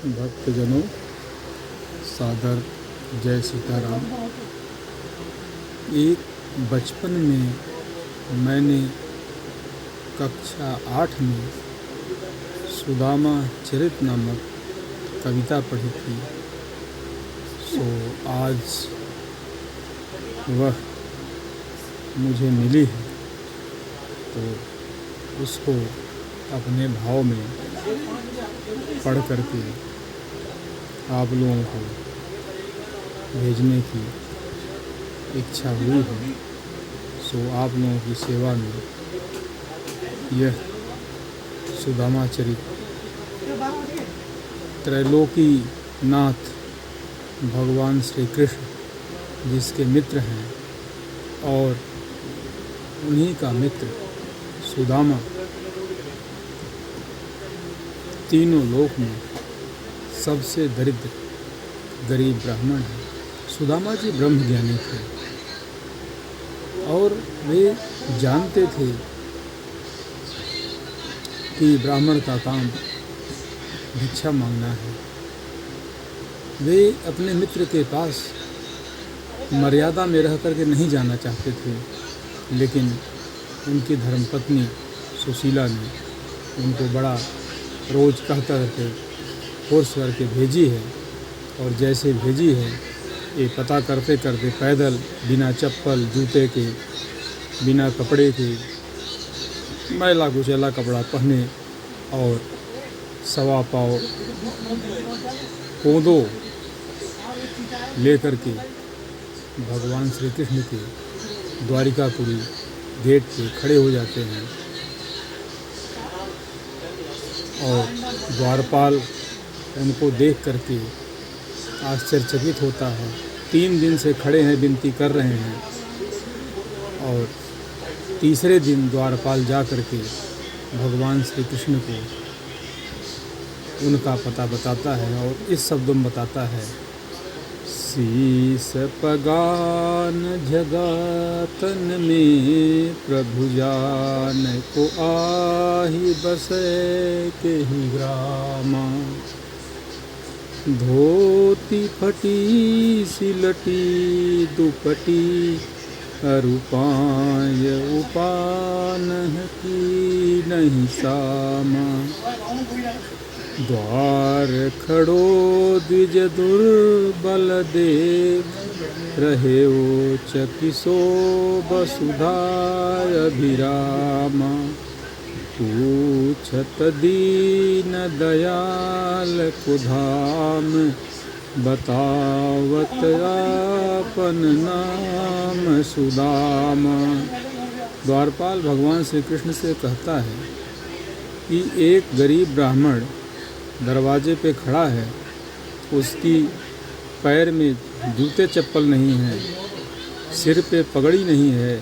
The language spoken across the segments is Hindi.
भक्तजनों, सादर जय सीताराम। एक बचपन में मैंने कक्षा 8 में सुदामा चरित नामक कविता पढ़ी थी। सो आज वह मुझे मिली है, तो उसको अपने भाव में पढ़ करके आप लोगों को भेजने की इच्छा हुई है। सो आप लोगों की सेवा में यह सुदामा चरित त्रैलोकी नाथ भगवान श्री कृष्ण जिसके मित्र हैं और उन्हीं का मित्र सुदामा तीनों लोक में सबसे दरिद्र गरीब ब्राह्मण है। सुदामा जी ब्रह्म ज्ञानी थे और वे जानते थे कि ब्राह्मण का काम भिक्षा मांगना है। वे अपने मित्र के पास मर्यादा में रह करके नहीं जाना चाहते थे, लेकिन उनकी धर्मपत्नी सुशीला ने उनको बड़ा रोज़ कहता रहते फोर्स करके भेजी है। और जैसे भेजी है, ये पता करते करते पैदल बिना चप्पल जूते के, बिना कपड़े के, मैला कुचैला कपड़ा पहने और सवा पाव कोदो लेकर के भगवान श्री कृष्ण के द्वारिकापुरी गेट पे खड़े हो जाते हैं। और द्वारपाल उनको देख करके आश्चर्यचकित होता है। 3 दिन से खड़े हैं, विनती कर रहे हैं, और तीसरे दिन द्वारपाल जा करके भगवान श्री कृष्ण को उनका पता बताता है और इस शब्दों में बताता है, शीस पगान जगातन में प्रभु जान को आही बसे के ही ग्रामा। धोती फटी सिलटी दुपटी रूपाय उपान की नहीं सामा। द्वार खड़ो द्विज दुर्बल देख रहे ओ चकिसो वसुधाय अभिरामा। पूछत दीन दयाल को धाम बतावत आपन नाम सुदामा। द्वारपाल भगवान श्री कृष्ण से कहता है कि एक गरीब ब्राह्मण दरवाजे पे खड़ा है, उसकी पैर में जूते चप्पल नहीं हैं, सिर पे पगड़ी नहीं है,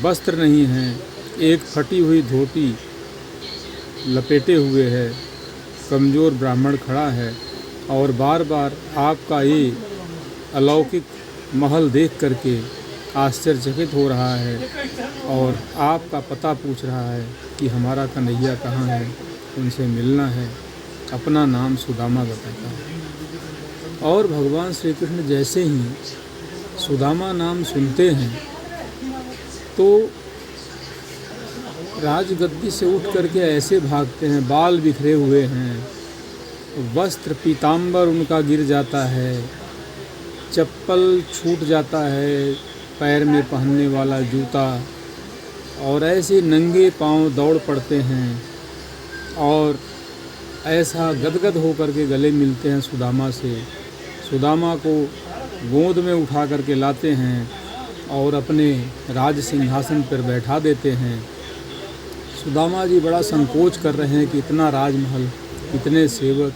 वस्त्र नहीं है, एक फटी हुई धोती लपेटे हुए है, कमज़ोर ब्राह्मण खड़ा है और बार बार आपका ये अलौकिक महल देख करके आश्चर्यचकित हो रहा है और आपका पता पूछ रहा है कि हमारा कन्हैया कहाँ है, उनसे मिलना है। अपना नाम सुदामा बताता है। और भगवान श्री कृष्ण जैसे ही सुदामा नाम सुनते हैं तो राजगद्दी से उठ करके ऐसे भागते हैं, बाल बिखरे हुए हैं, वस्त्र पीताम्बर उनका गिर जाता है, चप्पल छूट जाता है, पैर में पहनने वाला जूता, और ऐसे नंगे पांव दौड़ पड़ते हैं और ऐसा गदगद होकर के गले मिलते हैं सुदामा से। सुदामा को गोद में उठा करके लाते हैं और अपने राज सिंहासन पर बैठा देते हैं। सुदामा जी बड़ा संकोच कर रहे हैं कि इतना राजमहल, इतने सेवक,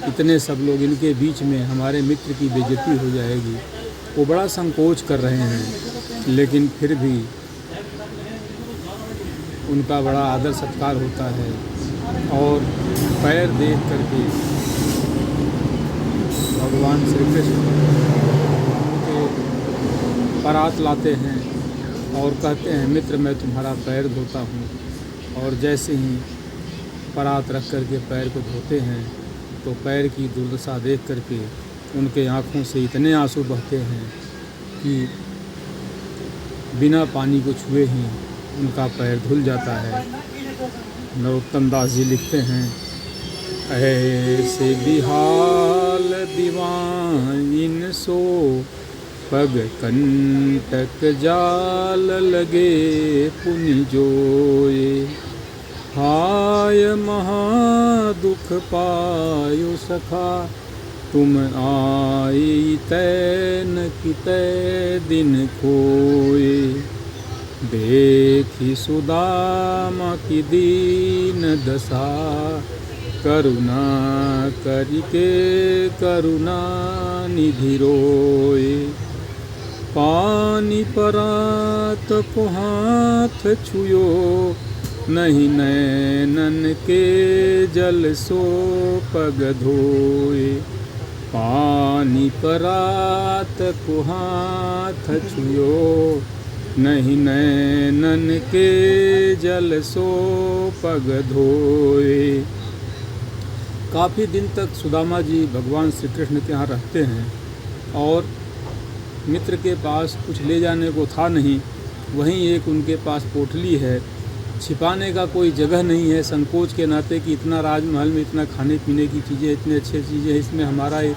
इतने सब लोग, इनके बीच में हमारे मित्र की बेइज्जती हो जाएगी। वो बड़ा संकोच कर रहे हैं, लेकिन फिर भी उनका बड़ा आदर सत्कार होता है और पैर देख करके भगवान श्री कृष्ण उनके परात लाते हैं और कहते हैं, मित्र मैं तुम्हारा पैर धोता हूँ। और जैसे ही परात रख कर के पैर को धोते हैं तो पैर की दुर्दशा देख करके उनके आँखों से इतने आंसू बहते हैं कि बिना पानी को छुए ही उनका पैर धुल जाता है। नरोत्तम दास जी लिखते हैं, ऐसे बिहाल दीवान सो पग कंटक जाल लगे पुनि जोए, हाय महा दुख पायो सखा तुम आई तैन की तै दिन खोए, देखी सुदामा की दीन दशा करुणा करिके करुणा निधि रोए, पानी परात को हाथ छुयो नहीं नैनन के जल सो पग धोए, पानी परात को हाथ छुयो नहीं नैनन के जल सो पग धोए। काफ़ी दिन तक सुदामा जी भगवान श्री कृष्ण के यहाँ रहते हैं और मित्र के पास कुछ ले जाने को था नहीं। वहीं एक उनके पास पोटली है, छिपाने का कोई जगह नहीं है, संकोच के नाते कि इतना राजमहल में इतना खाने पीने की चीज़ें, इतनी अच्छी चीज़ें, इसमें हमारा एक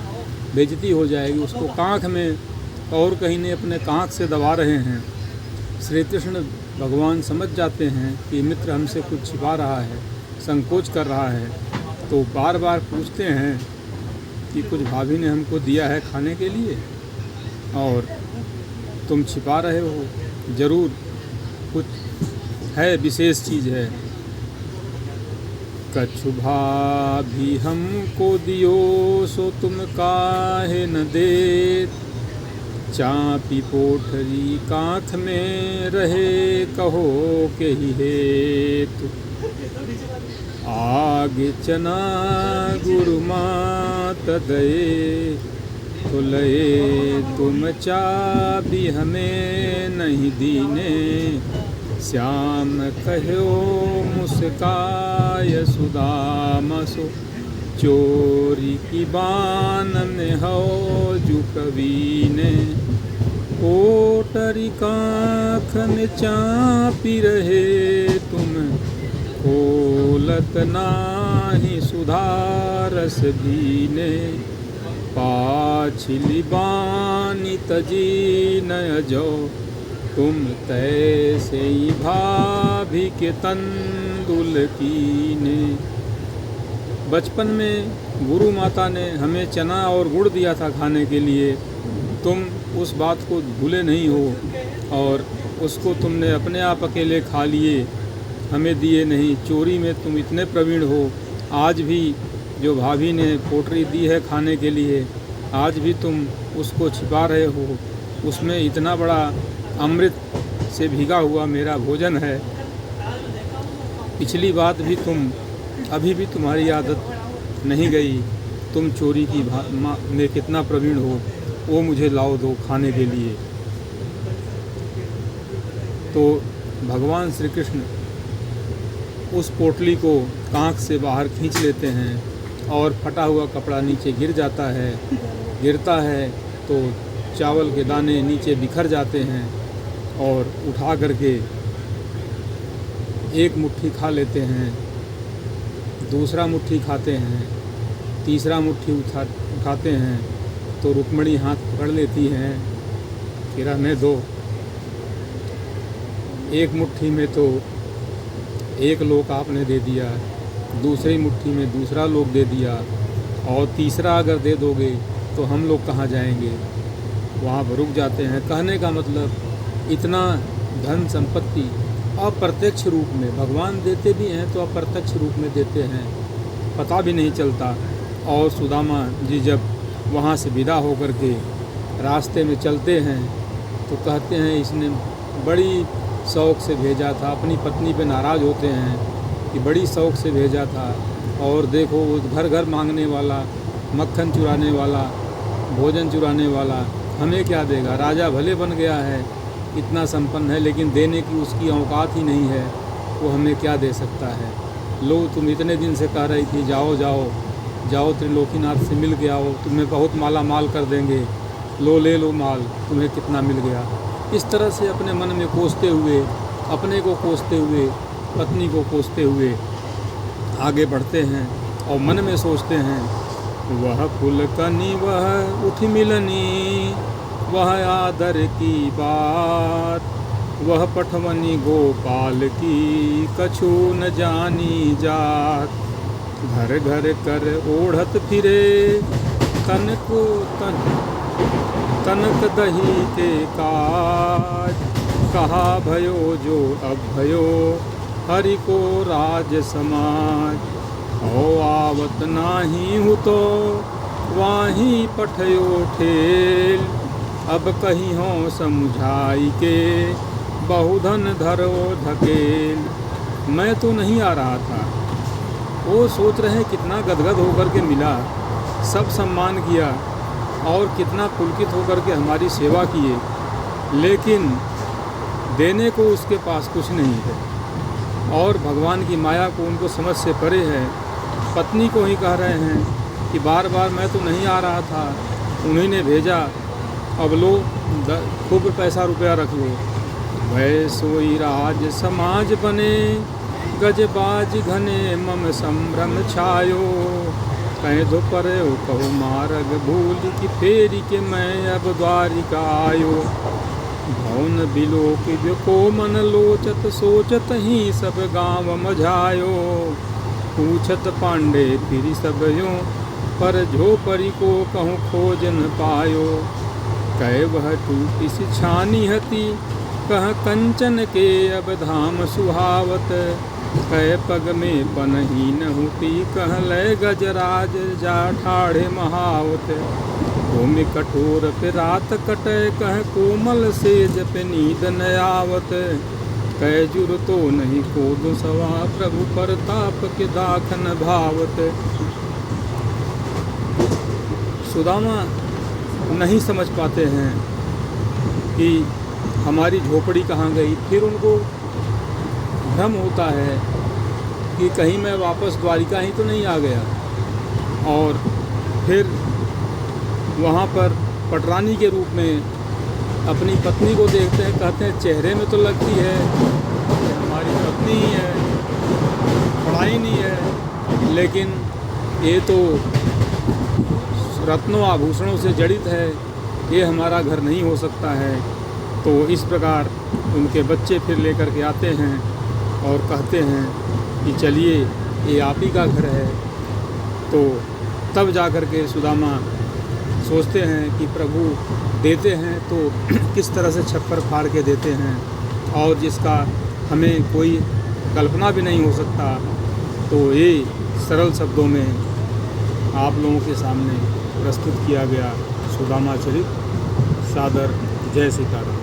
बेइज्जती हो जाएगी। उसको कांख में और कहीं नहीं अपने कांख से दबा रहे हैं। श्री कृष्ण भगवान समझ जाते हैं कि मित्र हमसे कुछ छिपा रहा है, संकोच कर रहा है, तो बार बार पूछते हैं कि कुछ भाभी ने हमको दिया है खाने के लिए और तुम छिपा रहे हो, ज़रूर कुछ है, विशेष चीज़ है। कछु भाभी हमको दियो सो तुम काहे न देत, चापी पोठरी कांख में रहे कहो के ही हेतु, आगे चना गुरु मात दये तो लए तुम चाबी हमें नहीं दीने, श्याम कहो मुस्काय सुदामा सो चोरी की बान में हो जु कवीने, पोटरी कांख में चापी रहे तुम खोलत नाही सुधारस भीने, पाछिली बानी तजी न जो तुम तैसे ही भाभी के तंदुल कीने। बचपन में गुरु माता ने हमें चना और गुड़ दिया था खाने के लिए, तुम उस बात को भूले नहीं हो और उसको तुमने अपने आप अकेले खा लिए, हमें दिए नहीं। चोरी में तुम इतने प्रवीण हो, आज भी जो भाभी ने पोटरी दी है खाने के लिए, आज भी तुम उसको छिपा रहे हो। उसमें इतना बड़ा अमृत से भीगा हुआ मेरा भोजन है। पिछली बात भी तुम, अभी भी तुम्हारी आदत नहीं गई। तुम चोरी की में कितना प्रवीण हो, वो मुझे लाओ दो खाने के लिए। तो भगवान श्री कृष्ण उस पोटली को कांख से बाहर खींच लेते हैं और फटा हुआ कपड़ा नीचे गिर जाता है। गिरता है तो चावल के दाने नीचे बिखर जाते हैं और उठा करके एक मुट्ठी खा लेते हैं, दूसरा मुट्ठी खाते हैं, तीसरा मुट्ठी उठाते हैं तो रुक्मिणी हाथ पकड़ लेती हैं कि रहने दो। एक मुट्ठी में तो एक लोक आपने दे दिया, दूसरी मुट्ठी में दूसरा लोक दे दिया और तीसरा अगर दे दोगे तो हम लोग कहाँ जाएंगे। वहाँ पर रुक जाते हैं। कहने का मतलब इतना धन संपत्ति अप्रत्यक्ष रूप में भगवान देते भी हैं तो अप्रत्यक्ष रूप में देते हैं, पता भी नहीं चलता। और सुदामा जी जब वहाँ से विदा होकर के रास्ते में चलते हैं तो कहते हैं इसने बड़ी शौक़ से भेजा था। अपनी पत्नी पे नाराज़ होते हैं कि बड़ी शौक़ से भेजा था और देखो वो घर घर मांगने वाला, मक्खन चुराने वाला, भोजन चुराने वाला हमें क्या देगा। राजा भले बन गया है, इतना संपन्न है, लेकिन देने की उसकी औकात ही नहीं है, वो हमें क्या दे सकता है। लो तुम इतने दिन से कह रही थी जाओ जाओ, जाओ त्रिलोकीनाथ से मिल के आओ, तुम्हें बहुत माला माल कर देंगे, लो ले लो माल, तुम्हें कितना मिल गया। इस तरह से अपने मन में कोसते हुए, अपने को कोसते हुए, पत्नी को कोसते हुए आगे बढ़ते हैं और मन में सोचते हैं, वह फुलकनी वह उठ मिलनी, वह आदर की बात, वह पठवनी गोपाल की कछु न जानी जात। घर घर कर ओढ़त फिरे कनक दही के काज, कहा भयो जो अब भयो हरि को राज समाज। हो आवत नाही हूँ तो वाही पठयो ठेल, अब कहीं हो समझाई के बहुधन धरो धकेल। मैं तो नहीं आ रहा था, वो सोच रहे कितना गदगद होकर के मिला, सब सम्मान किया और कितना पुलकित होकर के हमारी सेवा किए, लेकिन देने को उसके पास कुछ नहीं है और भगवान की माया को उनको समझ से परे है। पत्नी को ही कह रहे हैं कि बार बार मैं तो नहीं आ रहा था, उन्हीं ने भेजा, अब लो खूब पैसा रुपया रख लो। वै सोई राज समाज बने, गजबाज घने मम संभ्रम छायो। कहीं दोपहर कहु मार्ग भूल की फेरी के मैं अब द्वारिका आयो। भवन बिलोक को मन लोचत सोचत ही सब गाँव मझायो। पूछत पांडे फिर सब यूँ पर झोपड़ी को कहूँ खोज न पायो। कह वह टूटी सी छानी हती, कह कंचन के अब धाम सुहावत। कह पग में पनही न होती, कह लय गजराज जा ठाढ़े महावत। भूमि कठोर पे रात कटे, कह कोमल सेज पे नींद न आवत। कह जुर तो नहीं कोदो सवा, प्रभु परताप के दाखन भावत। सुदामा नहीं समझ पाते हैं कि हमारी झोपड़ी कहाँ गई। फिर उनको भ्रम होता है कि कहीं मैं वापस द्वारिका ही तो नहीं आ गया। और फिर वहाँ पर पटरानी के रूप में अपनी पत्नी को देखते हैं, कहते हैं चेहरे में तो लगती है कि हमारी पत्नी ही है, पढ़ाई नहीं है, लेकिन ये तो रत्नों आभूषणों से जड़ित है, ये हमारा घर नहीं हो सकता है। तो इस प्रकार उनके बच्चे फिर लेकर के आते हैं और कहते हैं कि चलिए ये आप ही का घर है। तो तब जा कर के सुदामा सोचते हैं कि प्रभु देते हैं तो किस तरह से छप्पर फाड़ के देते हैं, और जिसका हमें कोई कल्पना भी नहीं हो सकता। तो ये सरल शब्दों में आप लोगों के सामने प्रस्तुत किया गया सुदामा चरित। सादर जय सीताराम।